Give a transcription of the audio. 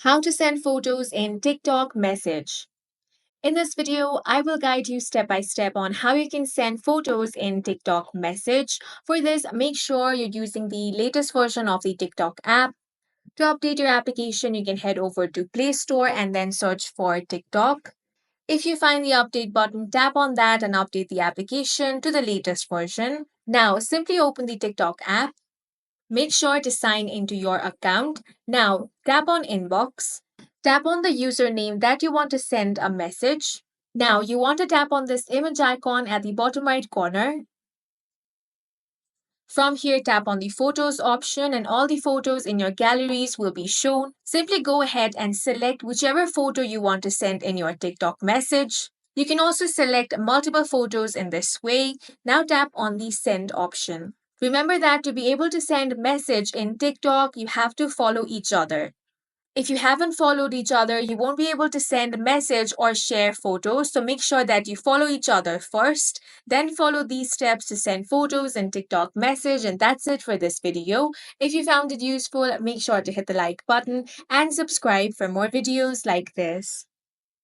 How to send photos in TikTok message. In this video, I will guide you step by step on how you can send photos in TikTok message. For this, make sure you're using the latest version of the TikTok app. To update your application, you can head over to Play Store and then search for TikTok. If you find the update button, tap on that and update the application to the latest version. Now, simply open the TikTok app. Make sure to sign into your account. Now, tap on Inbox. Tap on the username that you want to send a message. Now, you want to tap on this image icon at the bottom right corner. From here, tap on the Photos option and all the photos in your galleries will be shown. Simply go ahead and select whichever photo you want to send in your TikTok message. You can also select multiple photos in this way. Now tap on the Send option. Remember that to be able to send message in TikTok, you have to follow each other. If you haven't followed each other, you won't be able to send message or share photos. So make sure that you follow each other first, then follow these steps to send photos and TikTok message. And that's it for this video. If you found it useful, make sure to hit the like button and subscribe for more videos like this.